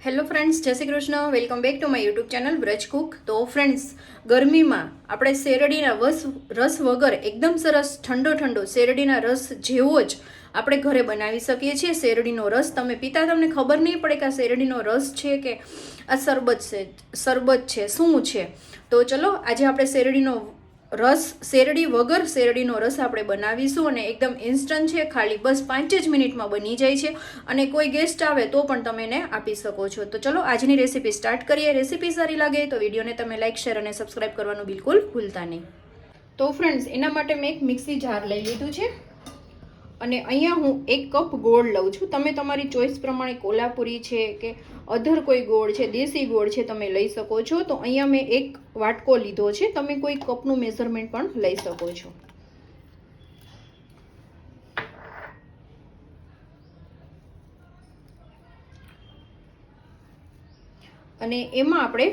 Hello friends, જય Shri Krishna. Welcome back to my YouTube channel Vraj Cook. તો friends, ગરમીમાં આપણે શેરડીના રસ વગર એકદમ સરસ ઠંડો ઠંડો શેરડીના રસ જેવો જ આપણે ઘરે બનાવી શકીએ છીએ. શેરડીનો રસ તમે પીતા તમને ખબર નહીં પડે કે આ શેરડીનો રસ છે કે આ શરબત છે શું છે. તો ચલો આજે આપણે શેરડી વગર શેરડીનો રસ આપણે બનાવીશું અને એકદમ ઇન્સ્ટન્ટ છે. ખાલી બસ 5 જ મિનિટમાં બની જાય છે અને કોઈ ગેસ્ટ આવે તો પણ તમે એને આપી શકો છો. તો ચલો આજની રેસીપી સ્ટાર્ટ કરીએ. રેસીપી સારી લાગે તો વિડીયોને તમે લાઇક, શેર અને સબસ્ક્રાઇબ કરવાનું બિલકુલ ભૂલતા નહીં. તો ફ્રેન્ડ્સ, એના માટે મેં એક મિક્સી જાર લઈ લીધું છે અને અહીંયા હું 1 કપ ગોળ લઉં છું. તમે તમારી ચોઈસ પ્રમાણે કોલ્હાપુરી છે કે અધર કોઈ ગોળ છે, દેશી ગોળ છે, તમે લઈ શકો છો. તો અહીંયા મેં 1 વાટકો લીધો છે. તમે કોઈ કપનું મેઝરમેન્ટ પણ લઈ શકો છો. અને એમાં આપણે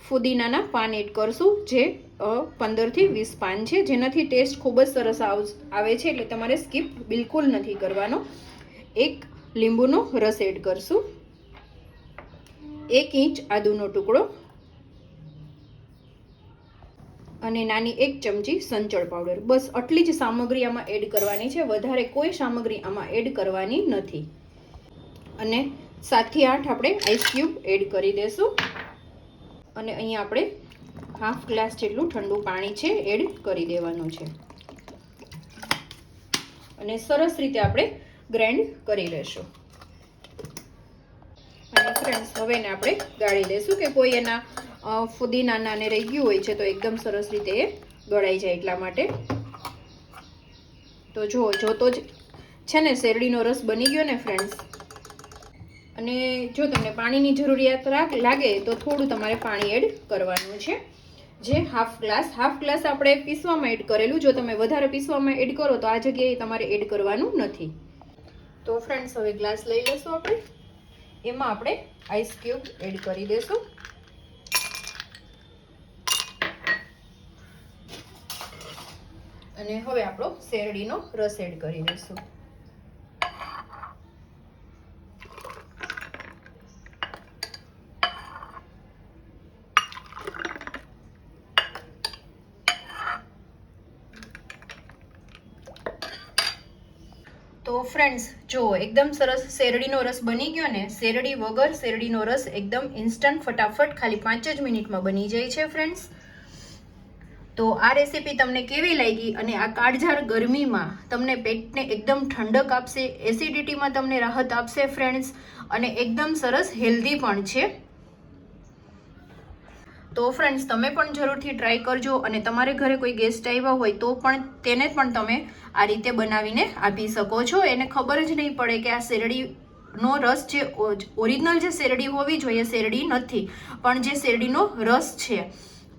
ફુદીનાના પાન એડ કરશું, જે 15 થી 20 પાન છે, જેનાથી ટેસ્ટ ખૂબ જ સરસ આવે છે, એટલે તમારે સ્કીપ બિલકુલ નથી કરવાનો. 1 લીંબુનો રસ એડ કરશું, 1 ઇંચ આદુનો ટુકડો અને નાની 1 ચમચી સંચળ પાવડર. બસ આટલી જ સામગ્રી આમાં એડ કરવાની છે, વધારે કોઈ સામગ્રી આમાં એડ કરવાની નથી. અને 7 થી 8 આપણે આઈસ ક્યુબ એડ કરી દેશું અને અહીંયા આપણે હાફ ગ્લાસ જેટલું ઠંડુ પાણી છે એડ કરી દેવાનું છે અને સરસ રીતે આપણે ગ્રાઇન્ડ કરી લેશું. અને ફ્રેન્ડ્સ, હવે એને આપણે ગાળી દેશું કે કોઈ એના ફુદીનાના ને રહી ગયું હોય છે તો એકદમ સરસ રીતે એ ગળાઈ જાય એટલા માટે. તો જોતો જ છે ને શેરડીનો રસ બની ગયો ને ફ્રેન્ડ્સ. અને જો તમને પાણીની જરૂરિયાત લાગે તો થોડું તમારે પાણી એડ કરવાનું છે, જે હાફ ગ્લાસ આપણે પીસવામાં એડ કરેલું. જો તમે વધારે પીસવામાં એડ કરો તો આ જગ્યાએ તમારે એડ કરવાનું નથી. તો ફ્રેન્ડ્સ, હવે ગ્લાસ લઈ લેશું આપણે. એમાં આપણે આઈસ ક્યુબ એડ કરી દેશું અને હવે આપણો શેરડીનો રસ એડ કરી દઈશું. તો ફ્રેન્ડ્સ, જો એકદમ સરસ શેરડીનો રસ બની ગયો ને. શેરડી વગર શેરડીનો રસ એકદમ ઇન્સ્ટન્ટ ફટાફટ ખાલી 5 જ મિનિટમાં બની જાય છે ફ્રેન્ડ્સ. તો આ રેસીપી તમને કેવી લાગી અને આ કાળઝાળ ગરમીમાં તમને પેટને એકદમ ઠંડક આપશે, એસિડિટીમાં તમને રાહત આપશે ફ્રેન્ડ્સ, અને એકદમ સરસ હેલ્ધી પણ છે. તો ફ્રેન્ડ્સ, તમે પણ જરૂરથી ટ્રાય કરજો અને તમારે ઘરે કોઈ ગેસ્ટ આવ્યા હોય તો પણ તેને પણ તમે આ રીતે બનાવીને આપી શકો છો. એને ખબર જ નહીં પડે કે આ શેરડીનો રસ જે ઓરિજિનલ જે શેરડી હોવી જોઈએ શેરડી નથી, પણ જે શેરડીનો રસ છે.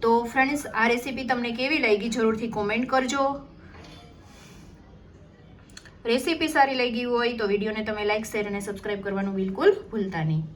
તો ફ્રેન્ડ્સ, આ રેસીપી તમને કેવી લાગી જરૂરથી કોમેન્ટ કરજો. રેસીપી સારી લાગી હોય તો વિડીયોને તમે લાઇક, શેર અને સબસ્ક્રાઇબ કરવાનું બિલકુલ ભૂલતા નહીં.